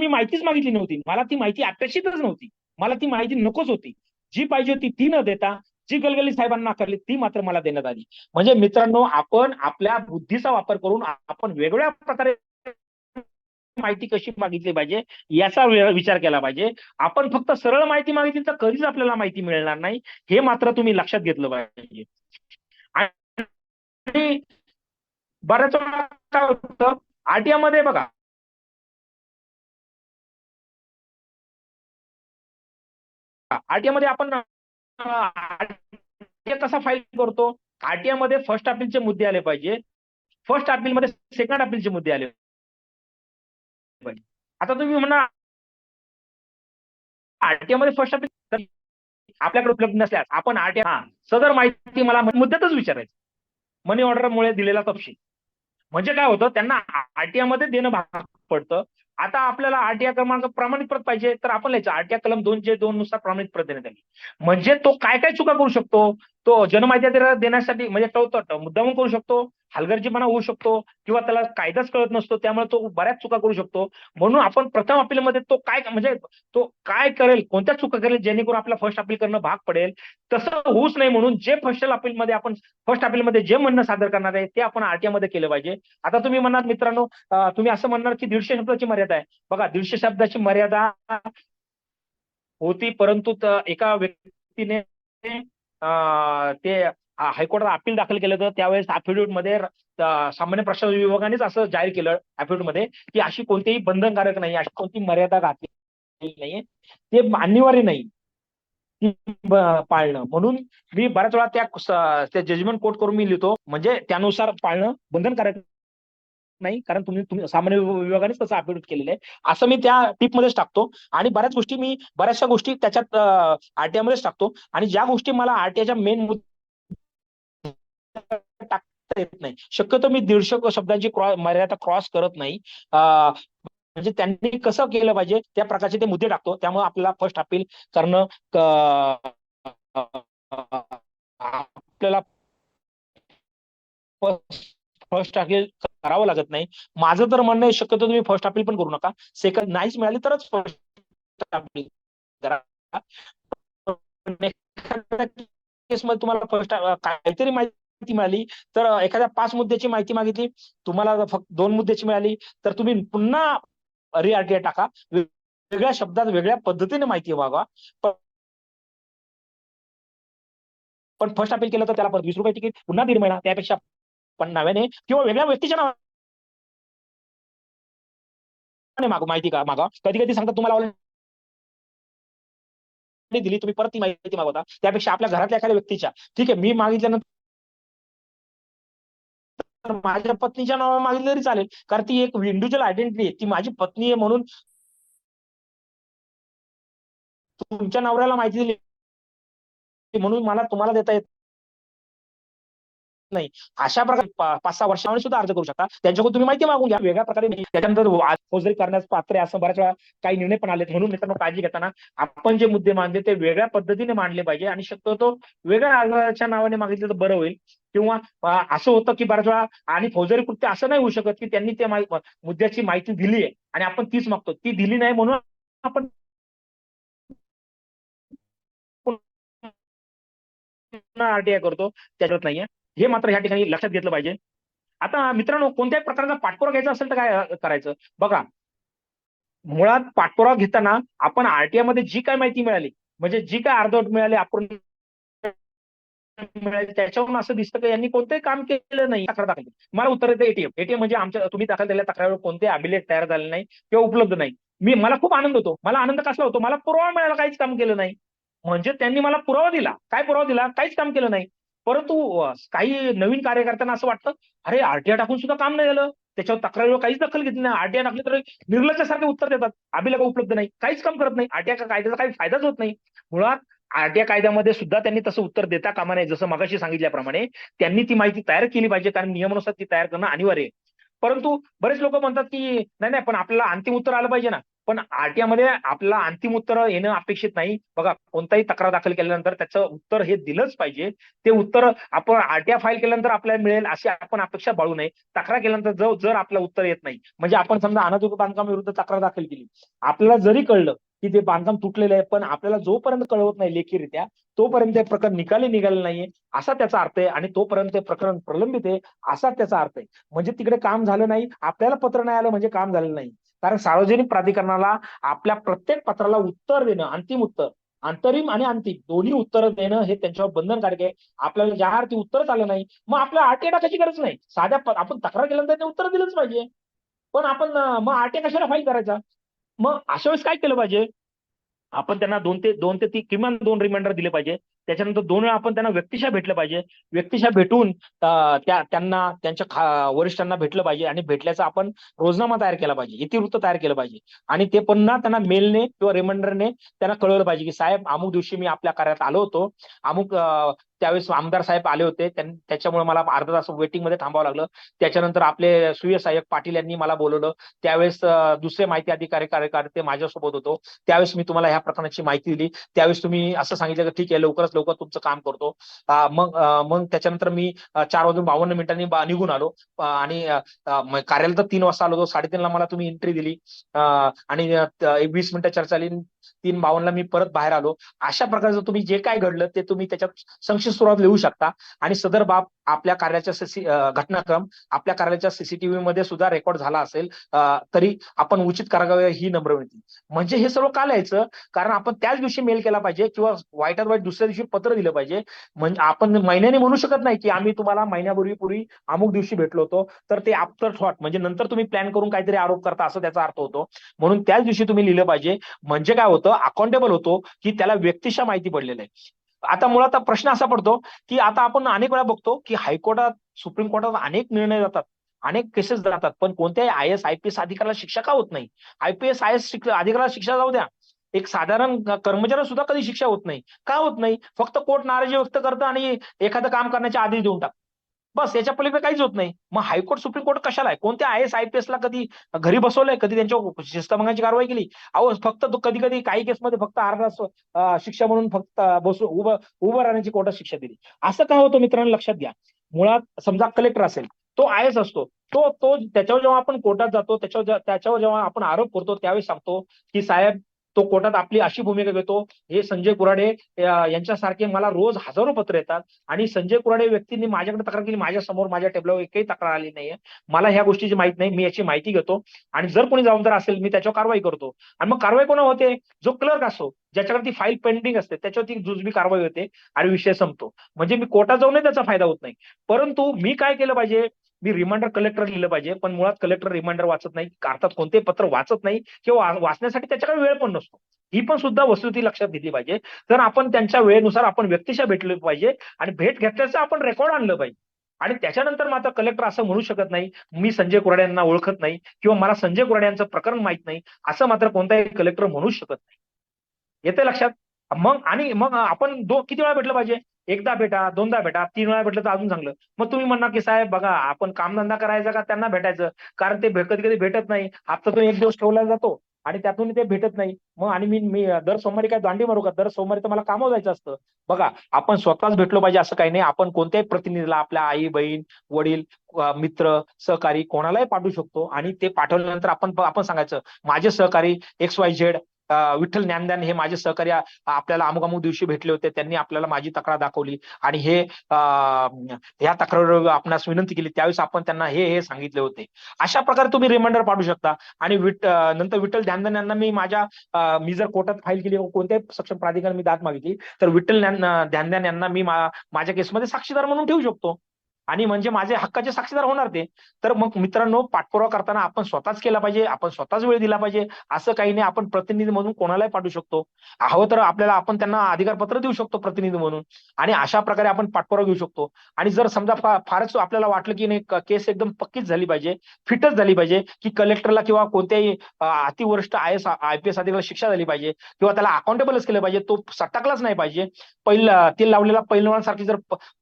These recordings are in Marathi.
मी माहितीच मागितली नव्हती, मला ती माहिती अपेक्षितच नव्हती, मला ती माहिती नकोच होती. जी पाहिजे होती ती न देता जी गलगली साहेबांना नाकारली ती मात्र मला देण्यात आली. म्हणजे मित्रांनो, आपण आपल्या बुद्धीचा वापर करून आपण वेगवेगळ्या प्रकारे माहिती कशी मागितली पाहिजे याचा विचार केला पाहिजे. आपण फक्त सरळ माहिती मागितली तर कधीच आपल्याला माहिती मिळणार नाही, हे मात्र तुम्ही लक्षात घेतलं पाहिजे. आणि बऱ्याच वेळा काय होतं, आरटीआय मध्ये बघा, आरटीआय मध्ये आपण आरटीआय कसा फाईल करतो, आरटीआय मध्ये फर्स्ट अपीलचे मुद्दे आले पाहिजे, फर्स्ट अपील मध्ये सेकंड अपीलचे मुद्दे आले पाहिजे. आता तुम्ही म्हणा आरटीआय मध्ये फर्स्ट अपील आपल्याकडे उपलब्ध नसल्यास आपण आरटीआय सदर माहिती मला मुद्द्यातच विचारायचं, मनी ऑर्डरमुळे दिलेला तपशील. म्हणजे काय होतं, त्यांना आरटीआय मध्ये देणं भाग पडतं. आता आपल्याला आरटीआय क्रमांक प्रमाणित प्रत पाहिजे तर आपण लिहायचं आरटीआय कलम 2(2) नुसार प्रमाणित प्रत देण्यात आली. म्हणजे तो काय काय चुका करू शकतो, तो जनमाहिती देण्यासाठी म्हणजे तो मुद्दामून करू शकतो, हलगर्जीपणा होऊ शकतो, किंवा त्याला कायदाच कळत नसतो त्यामुळे तो बऱ्याच चुका करू शकतो. म्हणून आपण प्रथम अपीलमध्ये तो काय म्हणजे तो काय करेल, कोणत्या चुका करेल जेणेकरून आपला फर्स्ट अपील करणं भाग पडेल, तसं होऊच नाही म्हणून जे फर्स्ट अपीलमध्ये आपण फर्स्ट अपीलमध्ये जे म्हणणं सादर करणार आहे ते आपण आरटीआय मध्ये केलं पाहिजे. आता तुम्ही म्हणणार मित्रांनो, तुम्ही असं म्हणणार की 150 शब्दाची मर्यादा आहे. बघा, 150 शब्दाची मर्यादा होती, परंतु एका व्यक्तीने ते हायकोर्टात अपील दाखल केलं होतं, त्यावेळेस अफिडेव्हिट मध्ये सामान्य प्रशासन विभागानेच असं जाहीर केलं अफिडेव्हिट मध्ये की अशी कोणतीही बंधनकारक नाही, अशी कोणती मर्यादा घातलेली नाहीये, ते अनिवार्य नाही पाळणं. म्हणून मी बऱ्याच वेळा त्या जजमेंट कोट करून मी लिहितो, म्हणजे त्यानुसार पाळणं बंधनकारक नाही, कारण तुम्ही तुम्ही सामान्य विभागानेच तसं अफिडेव्हिट केलेलं आहे, असं मी त्या टिप मध्येच टाकतो. आणि बऱ्याच गोष्टी मी बऱ्याचशा गोष्टी त्याच्यात आरटीआय मध्येच टाकतो. आणि ज्या गोष्टी मला आरटीआयच्या मेन टाकता येत नाही, शक्यतो मी 150 शब्दांची मर्यादा क्रॉस करत नाही. म्हणजे त्यांनी कसं केलं पाहिजे त्या प्रकारचे ते मुद्दे टाकतो, त्यामुळे आपल्याला फर्स्ट अपील करणं आपल्याला फर्स्ट अपील करावं लागत नाही. माझं तर म्हणणं आहे, शक्यतो तुम्ही फर्स्ट अपील पण करू नका, सेकंड नाहीच मिळाली तरच फर्स्ट अपील करा. केसमध्ये तुम्हाला फर्स्ट काहीतरी माहिती मिळाली तर एखाद्या 5 मुद्द्याची माहिती मागितली, तुम्हाला फक्त 2 मुद्द्याची मिळाली तर तुम्ही पुन्हा आरटीआय टाका, वेगळ्या शब्दात वेगळ्या पद्धतीने माहिती मागा. पण फर्स्ट अपील केलं तर त्याला परत 20 रुपये तिकीट, पुन्हा 1.5 महिना, त्यापेक्षा पण नव्याने किंवा वेगळ्या व्यक्तीच्या नावाने माहिती का मागा. कधी कधी सांगतात तुम्हाला ऑलरेडी दिली, तुम्ही परत ती माहिती मागवता, त्यापेक्षा आपल्या घरातल्या एखाद्या व्यक्तीच्या, ठीक आहे मी मागितल्यानंतर माझ्या पत्नीच्या नावाने मागितलं तरी चालेल, कारण ती एक इंडिव्हिज्युअल आयडेंटिटी आहे, ती माझी पत्नी आहे म्हणून तुमच्या नवऱ्याला माहिती दिली म्हणून मला तुम्हाला देता येत नाही. अशा प्रकारे 5-6 वर्षांनी सुद्धा अर्ज करू शकता, त्यांच्याकडून तुम्ही माहिती मागून घ्या वेगळ्या प्रकारे. त्याच्यानंतर फौजदारी करण्यास पात्र आहे असं बऱ्याच वेळा काही निर्णय पण आलेत. म्हणून मित्रांनो, काळजी घेताना आपण जे मुद्दे मांडले ते वेगळ्या पद्धतीने मांडले पाहिजे, आणि शक्यतो वेगळ्या अर्जाच्या नावाने मागितलं तर बरं होईल. किंवा असं होतं की बऱ्याच वेळा, आणि फौजदारी कृत्य असं नाही होऊ शकत की त्यांनी त्या मुद्द्याची माहिती दिली आहे आणि आपण तीच मागतो, ती दिली नाही म्हणून आपण आरटीआय करतो, त्याच्यात नाहीये, हे मात्र या ठिकाणी लक्षात घेतलं पाहिजे. आता मित्रांनो, कोणत्याही प्रकारचा पाठपुरावा घ्यायचा असेल तर काय करायचं बघा. मुळात पाठपुरावा घेताना आपण आरटीआय मध्ये जी काय माहिती मिळाली, म्हणजे जी काय अर्धवट मिळाली, आपण मिळाली, त्याच्यावरून असं दिसतं की यांनी कोणतंही काम केलं नाही, तक्रार दाखल केली. मला उत्तर येतं एटीएम. एटीएम म्हणजे आमच्या तुम्ही दाखल केलेल्या तक्रारीवर कोणते अभिलेख तयार झाले नाही किंवा उपलब्ध नाही. मला खूप आनंद होतो. मला आनंद कसला होतो, मला पुरावा मिळाला, काहीच काम केलं नाही. म्हणजे त्यांनी मला पुरावा दिला. काय पुरावा दिला, काहीच काम केलं नाही. परंतु काही नवीन कार्यकर्त्यांना असं वाटतं, अरे आरटीआय टाकून सुद्धा काम नाही झालं, त्याच्यावर तक्रारीवर काहीच दखल घेतली नाही, आरटीआय टाकली तर निर्लज्जासारखे उत्तर देतात, अभिलेख उपलब्ध नाही, काहीच काम करत नाही, आरटीआय कायद्याचा काही फायदाच होत नाही. मुळात आरटीआय कायद्यामध्ये सुद्धा त्यांनी तसं उत्तर देता कामा नये. जसं मगाशी सांगितल्याप्रमाणे त्यांनी ती माहिती तयार केली पाहिजे, कारण नियमानुसार ती तयार करणं अनिवार्य आहे. परंतु बरेच लोक म्हणतात की नाही नाही, पण आपल्याला अंतिम उत्तर आलं पाहिजे ना. पण आरटीआय मध्ये आपल्याला अंतिम उत्तर येणं अपेक्षित नाही. बघा, कोणताही तक्रार दाखल केल्यानंतर त्याचं उत्तर हे दिलंच पाहिजे. ते उत्तर आपण आरटीआय फाईल केल्यानंतर आपल्याला मिळेल अशी आपण अपेक्षा बाळू नये. तक्रार केल्यानंतर जर आपलं उत्तर येत नाही, म्हणजे आपण समजा अनधिकृत बांधकाम विरुद्ध तक्रार दाखल केली, आपल्याला जरी कळलं की ते बांधकाम तुटलेलं आहे, पण आपल्याला जोपर्यंत कळवत नाही लेखीरित्या, तोपर्यंत ते प्रकरण निकाली निघालं नाहीये असा त्याचा अर्थ आहे, आणि तोपर्यंत ते प्रकरण प्रलंबित आहे असा त्याचा अर्थ आहे. म्हणजे तिकडे काम झालं नाही, आपल्याला पत्र नाही आलं म्हणजे काम झालं नाही. कारण सार्वजनिक प्राधिकरणाला आपल्या प्रत्येक पत्राला उत्तर देणं, अंतिम उत्तर, अंतरिम आणि अंतिम दोन्ही उत्तर देणं हे त्यांच्यावर बंधनकारक आहे. आपल्याला ज्या अर्थी उत्तरच आलं नाही, मग आपल्याला आरटीआय टाकायची गरज नाही. साध्या आपण तक्रार केल्यानंतर ते उत्तर दिलंच पाहिजे. पण आपण मग आरटीआय कशाला फाईल करायचा? मग अशा वेळेस काय केलं पाहिजे? आपण त्यांना दोन ते तीन किमान 2 रिमाइंडर दिले पाहिजे. त्याच्यानंतर 2 वेळा आपण त्यांना व्यक्तिशः भेटलं पाहिजे. व्यक्तिशः भेटून त्यांना त्यांच्या वरिष्ठांना भेटलं पाहिजे, आणि भेटल्याचा आपण रोजनामा तयार केला पाहिजे, इतिवृत्त तयार केलं पाहिजे. आणि ते पुन्हा त्यांना मेलने किंवा रिमाइंडरने त्यांना कळवलं पाहिजे की साहेब, अमुक दिवशी मी आपल्या कार्यात आलो होतो, अमुक त्यावेळेस आमदार साहेब आले होते, त्याच्यामुळे मला अर्धा तास वेटिंग मध्ये थांबावं लागलं. त्याच्यानंतर आपले सुय सहाय्यक पाटील यांनी मला बोलवलं. त्यावेळेस दुसरे माहिती अधिकारी कार्यकर्ते माझ्यासोबत होतो. त्यावेळेस मी तुम्हाला ह्या प्रकरणाची माहिती दिली. त्यावेळेस तुम्ही असं सांगितलं की ठीक आहे, लवकरच लवकर तुमचं काम करतो. मग त्याच्यानंतर मी 4:52 निघून आलो. आणि कार्यालयात तर 3 वाजता आलो होतो. 3:30ला मला तुम्ही एंट्री दिली, आणि 20 मिनिटं चर्चा झाली. 3:52 मी परत बाहेर आलो. अशा प्रकारचं तुम्ही जे काय घडलं ते तुम्ही त्याच्यात संक्षिप्त स्वरूपात लिहू शकता. आणि सदर बाब आपल्या कार्याच्या घटनाक्रम आपल्या कार्यालयाच्या सीसीटीव्ही मध्ये सुद्धा रेकॉर्ड झाला असेल, तरी आपण उचित करावे ही नम्र विनंती. म्हणजे हे सर्व का लिहायचं? कारण आपण त्याच दिवशी मेल केला पाहिजे, किंवा वाईटात वाईट दुसऱ्या दिवशी पत्र दिलं पाहिजे. म्हणजे आपण महिन्याने म्हणू शकत नाही की आम्ही तुम्हाला महिन्यापूर्वी अमुक दिवशी भेटलो होतो, तर ते आफ्टर थॉट, म्हणजे नंतर तुम्ही प्लॅन करून काहीतरी आरोप करता असं त्याचा अर्थ होतो. म्हणून त्याच दिवशी तुम्ही लिहिलं पाहिजे. म्हणजे काय होतं, अकाउंटेबल होतो की त्याला व्यक्तिशः माहिती पडलेलं आहे. आता मुळात प्रश्न असा पडतो की आता आपण अनेक वेळा बघतो की हायकोर्टात, सुप्रीम कोर्टात अनेक निर्णय जातात, अनेक केसेस जातात, पण कोणत्याही आय-एस आय-पी-एस अधिकाऱ्याला शिक्षा का होत नाही? आय-पी-एस आय-एस अधिकाऱ्याला शिक्षा जाऊ द्या, एक साधारण कर्मचाऱ्याला सुद्धा कधी शिक्षा होत नाही. का होत नाही? फक्त कोर्ट नाराजी व्यक्त करतं आणि एखादं काम करण्याचे आदेश देऊन टाकतं. बस, याच्या पलीकडे काहीच होत नाही. मग हायकोर्ट, सुप्रीम कोर्ट कशाला आहे? कोणत्या आय-एस आय-पी-एस ला कधी घरी बसवलंय? कधी त्यांच्यावर शिस्तभंगाची कारवाई केली? अहो, फक्त कधी कधी काही केसमध्ये फक्त अर्धा शिक्षा म्हणून फक्त उभं उभं राहण्याची कोर्टात शिक्षा दिली. असं का होतं मित्रांनो? लक्षात घ्या. मुळात समजा कलेक्टर असेल, तो आय-एस असतो, तो तो त्याच्यावर जेव्हा आपण कोर्टात जातो, त्याच्यावर जेव्हा आपण आरोप करतो, त्यावेळी सांगतो की साहेब, तो कोर्टात आपली अशी भूमिका घेतो, हे संजय कुराडे यांच्यासारखे मला रोज हजारो पत्र येतात, आणि संजय कुराडे व्यक्तींनी माझ्याकडे तक्रार केली, माझ्या समोर माझ्या टेबलावर एकही तक्रार आली नाहीये, मला ह्या गोष्टीची माहिती नाही, मी याची माहिती घेतो, आणि जर कोणी जबाबदार असेल मी त्याच्यावर कारवाई करतो. आणि मग कारवाई कोणा होते? जो क्लर्क असतो, ज्याच्याकडे ती फाईल पेंडिंग असते, त्याच्यावरती जुजबी कारवाई होते आणि विषय संपतो. म्हणजे मी कोर्टात जाऊनही त्याचा फायदा होत नाही. परंतु मी काय केलं पाहिजे? मी रिमाइंडर कलेक्टर लिहिलं पाहिजे. पण मुळात कलेक्टर रिमाइंडर वाचत नाही, अर्थात कोणतेही पत्र वाचत नाही, किंवा वाचण्यासाठी त्याच्याकडे वेळ पण नसतो. ही पण सुद्धा वस्तुस्थिती लक्षात घेतली पाहिजे. तर आपण त्यांच्या वेळेनुसार आपण व्यक्तिशः भेटले पाहिजे, आणि भेट घेतल्याचं आपण रेकॉर्ड आणलं पाहिजे. आणि त्याच्यानंतर मात्र कलेक्टर असं म्हणू शकत नाही मी संजय कुराडे यांना ओळखत नाही, किंवा मला संजय कुराडे यांचं प्रकरण माहित नाही, असं मात्र कोणताही कलेक्टर म्हणू शकत नाही. येते लक्षात? मग आपण किती वेळा भेटलं पाहिजे? एकदा भेटा, दोनदा भेटा, 3 वेळा भेटलं तर अजून चांगलं. मग तुम्ही म्हणणार की साहेब बघा, आपण कामधंदा करायचा का त्यांना भेटायचं? कारण ते कधी कधी भेटत नाही, हप्त्यातून 1 दिवस ठेवला जातो आणि त्यातून ते भेटत नाही. मग आणि मी दर सोमवारी काय दांडी मारू का? दर सोमवारी तर मला कामावर जायचं असतं. बघा, आपण स्वतःच भेटलो पाहिजे असं काही नाही. आपण कोणत्याही प्रतिनिधीला, आपल्या आई, बहीण, वडील, मित्र, सहकारी कोणालाही पाठवू शकतो, आणि ते पाठवल्यानंतर आपण सांगायचं माझे सहकारी XYZ विठ्ठल ज्ञानदान हे माझे सहकारी आपल्याला अमुक अमुक दिवशी भेटले होते, त्यांनी आपल्याला माझी तक्रार दाखवली, आणि ह्या तक्रारीवर आपणास विनंती केली, त्यावेळेस आपण त्यांना हे सांगितले होते. अशा प्रकारे तुम्ही रिमाइंडर पाठवू शकता. आणि नंतर विठ्ठल ध्यानदान यांना मी जर कोर्टात फाईल केली, कोणत्याही सक्षम प्राधिकारी मी दाद मागितली, तर विठ्ठल ध्यानदान यांना मी माझ्या केसमध्ये साक्षीदार म्हणून ठेवू शकतो, आणि म्हणजे माझे हक्काचे साक्षीदार होणार ते. तर मग मित्रांनो, पाठपुरावा करताना आपण स्वतःच केला पाहिजे, आपण स्वतःच वेळ दिला पाहिजे. असं काही नाही, आपण प्रतिनिधी म्हणून कोणालाही पाठवू शकतो. हवं तर आपण त्यांना अधिकारपत्र देऊ शकतो प्रतिनिधी म्हणून, आणि अशा प्रकारे आपण पाठपुरावा घेऊ शकतो. आणि जर समजा फारच आपल्याला वाटलं की नाही, केस एकदम पक्कीच झाली पाहिजे, फिटच झाली पाहिजे, की कलेक्टरला किंवा कोणत्याही अतिवरिष्ठ आय-एस आय-पी-एस अधिकाऱ्याला शिक्षा झाली पाहिजे, किंवा त्याला अकाउंटेबलच केलं पाहिजे, तो सटकलाच नाही पाहिजे, तेल लावलेला पैलवानासारखी जर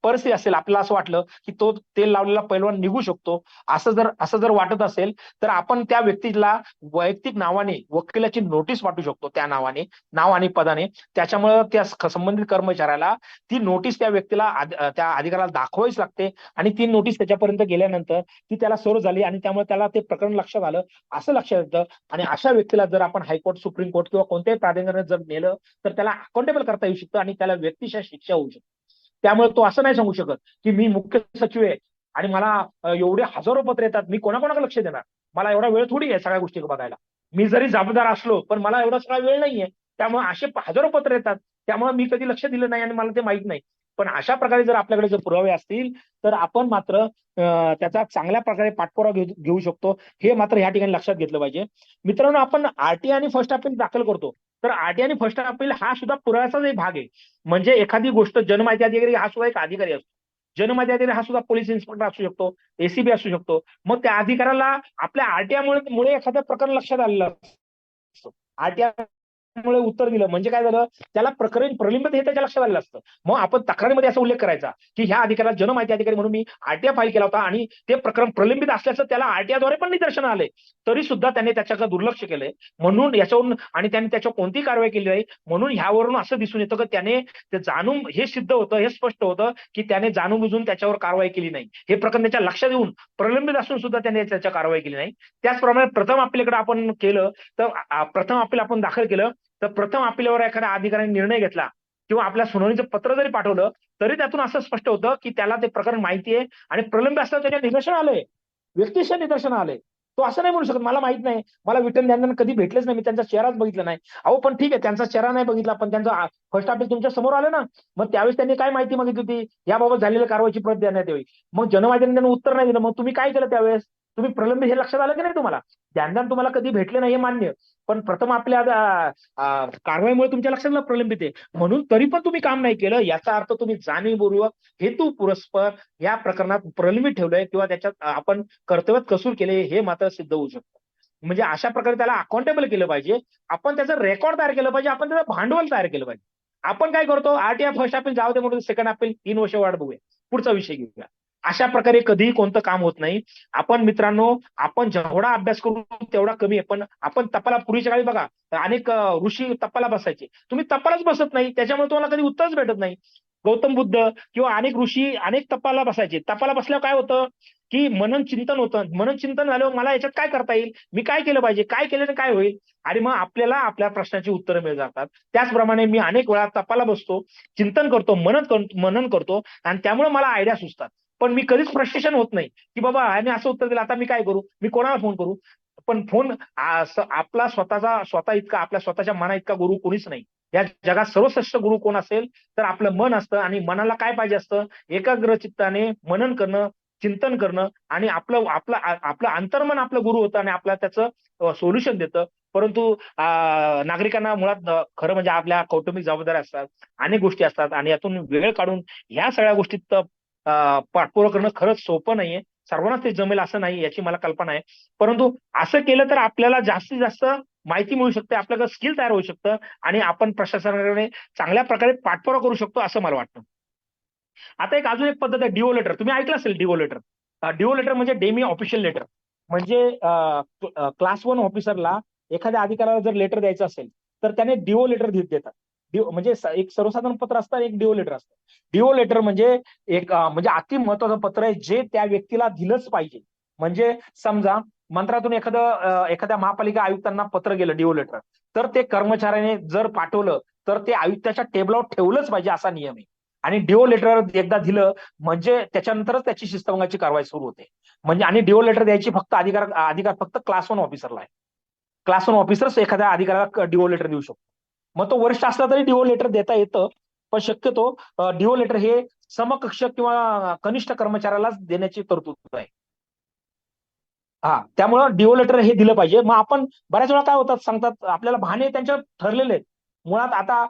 परिस्थिती असेल, आपल्याला असं वाटलं की तो तेल लावलेला पैलवान निघू शकतो, असं जर वाटत असेल तर आपण त्या व्यक्तीला वैयक्तिक नावाने वकिलाची नोटीस पाठवू शकतो, त्या नावाने, नाव आणि पदाने. त्याच्यामुळे त्या संबंधित कर्मचाऱ्याला ती नोटीस त्या व्यक्तीला त्या अधिकाऱ्याला दाखवावीच लागते आणि ती नोटीस त्याच्यापर्यंत गेल्यानंतर ती त्याला सर्व झाली आणि त्यामुळे त्याला ते प्रकरण लक्षात आलं, असं लक्षात येतं. आणि अशा व्यक्तीला जर आपण हायकोर्ट, सुप्रीम कोर्ट किंवा कोणत्याही प्राधिकरणात जर नेलं तर त्याला अकाउंटेबल करता येऊ शकतं आणि त्याला व्यक्तिशः शिक्षा होऊ शकते. त्यामुळे तो असं नाही सांगू शकत की मी मुख्य सचिव आहे आणि मला एवढे हजारो पत्र येतात, मी कोणाकोणाला लक्ष देणार, मला एवढा वेळ थोडी आहे सगळ्या गोष्टी बघायला, मी जरी जबाबदार असलो पण मला एवढा सगळा वेळ नाहीये. त्यामुळे असे हजारो पत्र येतात, त्यामुळे मी कधी लक्ष दिलं नाही आणि मला ते माहित नाही. पण अशा प्रकारे जर आपल्याकडे जर पुरावे असतील तर आपण मात्र त्याचा चांगल्या प्रकारे पाठपुरावा घेऊ शकतो. हे मात्र या ठिकाणी लक्षात घेतलं पाहिजे. मित्रांनो, आपण आरटीआय आणि फर्स्ट अपील दाखल करतो, तर आरटीआय आणि फर्स्ट अपील हा सुद्धा पुराव्याचाच एक भाग आहे. म्हणजे एखादी गोष्ट जनमाहिती अधिकारी हा सुद्धा एक अधिकारी असतो. जनमाहिती अधिकारी हा सुद्धा पोलीस इन्स्पेक्टर असू शकतो, एसीबी असू शकतो. मग त्या अधिकाऱ्याला आपल्या आरटीआय मुळे एखादं प्रकरण लक्षात आलेलं असतं. आरटीआय मुळे उत्तर दिलं म्हणजे काय झालं, त्याला प्रकरण प्रलंबित हे त्याच्या लक्षात आलेलं असतं. मग आपण तक्रारीमध्ये असा उल्लेख करायचा की ह्या अधिकाऱ्याला जनमाहिती अधिकारी म्हणून मी आरटीआय फाईल केला होता आणि ते प्रकरण प्रलंबित असल्याचं त्याला आरटीआयद्वारे पण निदर्शन आले, तरी सुद्धा त्याने त्याच्याकडे दुर्लक्ष केलंय. म्हणून याच्यावरून आणि त्याने त्याच्यावर कोणतीही कारवाई केली नाही. म्हणून ह्यावरून असं दिसून येतं की त्याने ते जाणून, हे सिद्ध होतं, हे स्पष्ट होतं की त्याने जाणून बुजून त्याच्यावर कारवाई केली नाही. हे प्रकरण त्याच्या लक्षात येऊन प्रलंबित असून सुद्धा त्याने त्याच्या कारवाई केली नाही. त्याचप्रमाणे प्रथम अपीलकडे आपण केलं तर प्रथम अपील आपण दाखल केलं तर प्रथम अपीलवर एखाद्या अधिकाऱ्याने निर्णय घेतला किंवा आपल्या सुनावणीचं पत्र जरी पाठवलं तरी त्यातून असं स्पष्ट होतं की त्याला ते प्रकरण माहिती आहे आणि प्रलंबित असल्याचं त्याच्या निदर्शन आलंय, व्यक्तिशः निदर्शन आलंय. तो असं नाही म्हणू शकत मला माहित नाही, मला विठ्ठल ध्यानदान कधी भेटलेच नाही, मी त्यांचा चेहराच बघितला नाही. अहो पण ठीक आहे, त्यांचा चेहरा नाही बघितला पण त्यांचा फर्स्ट अपील तुमच्या समोर आलं ना, मग त्यावेळेस त्यांनी काय माहिती मागितली होती, याबाबत झालेल्या कारवाईची प्रत देण्यात यावी. मग जनमाहितीने त्यांना उत्तर नाही दिलं, मग तुम्ही काय केलं त्यावेळेस, तुम्ही प्रलंबित हे लक्षात आलं की नाही तुम्हाला. ध्यानदान तुम्हाला कधी भेटले नाही हे मान्य, पण प्रथम आपल्या कारवाईमुळे तुमच्या लक्षात आलं प्रलंबित आहे म्हणून तरी पण तुम्ही काम नाही केलं, याचा अर्थ तुम्ही जाणीवपूर्वक हेतू पुरस्पर या प्रकरणात प्रलंबित ठेवलंय किंवा त्याच्यात आपण कर्तव्यात कसूर केले हे मात्र सिद्ध होऊ शकतं. म्हणजे अशा प्रकारे त्याला अकाउंटेबल केलं पाहिजे. आपण त्याचं रेकॉर्ड तयार केलं पाहिजे, आपण त्याचं भांडवल तयार केलं पाहिजे. आपण काय करतो, आरटीआय फर्स्ट अपील जाऊ दे म्हणून सेकंड अपील 3 वर्ष वाट बघूया, पुढचा विषय घेऊया. अशा प्रकारे कधीही कोणतं काम होत नाही. आपण मित्रांनो, आपण जेवढा अभ्यास करू तेवढा कमी आहे. पण आपण तपाला पूर्वीच्या काळी बघा, अनेक ऋषी तपाला बसायचे, तुम्ही तपालाच बसत नाही त्याच्यामुळे तुम्हाला कधी उत्तरच भेटत नाही. गौतम बुद्ध किंवा अनेक ऋषी अनेक तपाला बसायचे, तपाला बसल्यावर काय होतं की मनन चिंतन होतं. मनन चिंतन झाल्यावर मला याच्यात काय करता येईल, मी काय केलं पाहिजे, काय केल्याने काय होईल, आणि मग आपल्याला आपल्या प्रश्नाची उत्तरं मिळत जातात. त्याचप्रमाणे मी अनेक वेळा तपाला बसतो, चिंतन करतो, मनन करतो आणि त्यामुळे मला आयडिया सुचतात. पण मी कधीच फ्रस्ट्रेशन होत नाही की बाबा आम्ही असं उत्तर दिलं, आता मी काय करू, मी कोणाला फोन करू. पण फोन आपला स्वतः इतका, आपल्या स्वतःच्या मना इतका गुरु कोणीच नाही. या जगात सर्वश्रेष्ठ गुरु कोण असेल तर आपलं मन असतं. आणि मनाला काय पाहिजे असतं, एकाग्र चित्ताने मनन करणं, चिंतन करणं. आणि आपलं आपलं आपलं अंतर्मन आपलं गुरु होतं आणि आपल्याला त्याचं सोल्युशन देतं. परंतु नागरिकांना मुळात खरं म्हणजे आपल्या कौटुंबिक जबाबदाऱ्या असतात, अनेक गोष्टी असतात आणि यातून वेळ काढून ह्या सगळ्या गोष्टीत पाठपुरावा करणं खरंच सोपं नाहीये. सर्वांनाच ते जमेल असं नाही, याची मला कल्पना आहे. परंतु असं केलं तर आपल्याला जास्तीत जास्त माहिती मिळू शकते, आपल्याकडे स्किल तयार होऊ शकतं आणि आपण प्रशासनाकडे चांगल्या प्रकारे पाठपुरावा करू शकतो असं मला वाटतं. आता एक अजून एक पद्धत आहे डिओ लेटर, तुम्ही ऐकलं असेल डिओ लेटर. डिओ लेटर म्हणजे डेमी ऑफिशियल लेटर. म्हणजे क्लास 1 ऑफिसरला एखाद्या अधिकाऱ्याला जर लेटर द्यायचं असेल तर त्याने डिओ लेटर देतात. डिओ म्हणजे एक सर्वसाधारण पत्र असतं, एक डिओ लेटर असतं. डिओ लेटर म्हणजे एक म्हणजे अति महत्वाचं पत्र आहे जे त्या व्यक्तीला दिलंच पाहिजे. म्हणजे समजा मंत्रातून एखाद्या महापालिका आयुक्तांना पत्र गेलं डिओ लेटर, तर ते कर्मचाऱ्याने जर पाठवलं तर ते आयुक्ताच्या टेबलावर ठेवलंच पाहिजे असा नियम आहे. आणि डिओ लेटर एकदा दिलं म्हणजे त्याच्यानंतरच त्याची शिस्तभंगाची कारवाई सुरू होते. म्हणजे आणि डिओ लेटर द्यायची फक्त अधिकार फक्त क्लास 1 ऑफिसरला आहे. क्लास 1 ऑफिसरच एखाद्या अधिकाऱ्याला डिओ लेटर देऊ शकतो. मग तो वरिष्ठ असला तरी डिओ लेटर देता येतं, पण शक्यतो डिओ लेटर हे समकक्ष किंवा कनिष्ठ कर्मचाऱ्यालाच देण्याची तरतूद आहे. त्यामुळं डिओ लेटर हे दिलं पाहिजे. मग आपण बऱ्याच वेळा काय होतात सांगतात, आपल्याला बहाणे त्यांच्या ठरलेले आहेत. मुळात आता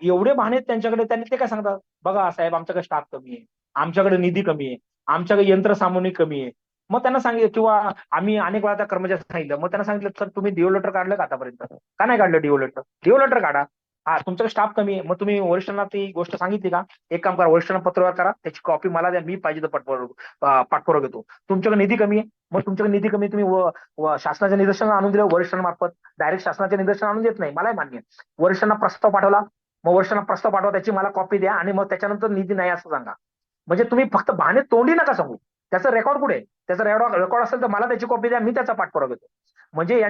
एवढे बहाणे आहेत त्यांच्याकडे, त्यांनी ते काय सांगतात, बघा साहेब आमच्याकडे स्टाफ कमी आहे, आमच्याकडे निधी कमी आहे, आमच्याकडे यंत्रसामुग्री कमी आहे. मग त्यांना सांगितलं किंवा आम्ही अनेक वेळा त्या कर्मचाऱ्यांना सांगितलं, मग त्यांना सांगितलं सर तुम्ही डिओ लेटर काढलं का आतापर्यंत, का नाही काढलं डिओ लेटर, डिओ लेटर काढा. हा, तुमच्याकडे स्टाफ कमी आहे, मग तुम्ही वरिष्ठांना ती गोष्ट सांगितली का? एक काम करा, वरिष्ठांना पत्रव्यवहार करा, त्याची कॉपी मला द्या, मी पाहिजे तर पाठपुरावा घेतो. तुमच्याकडे निधी कमी आहे, मग तुमच्याकडे निधी कमी तुम्ही शासनाच्या निदर्शन आणून दिलं वरिष्ठांमार्फत. डायरेक्ट शासनाच्या निदर्शन आणून देत नाही, मलाही मान्य आहे. वरिष्ठांना प्रस्ताव पाठवला, मग वरिष्ठांना प्रस्ताव पाठवा, त्याची मला कॉपी द्या, आणि मग त्याच्यानंतर निधी नाही असं सांगा. म्हणजे तुम्ही फक्त बहाणे तोंडी नका सांगू, त्याचा रेकॉर्ड कुठे आहे? त्याचा रेकॉर्ड असेल तर मला त्याची कॉपी द्या, मी त्याचा पाठपुरावा घेतो. म्हणजे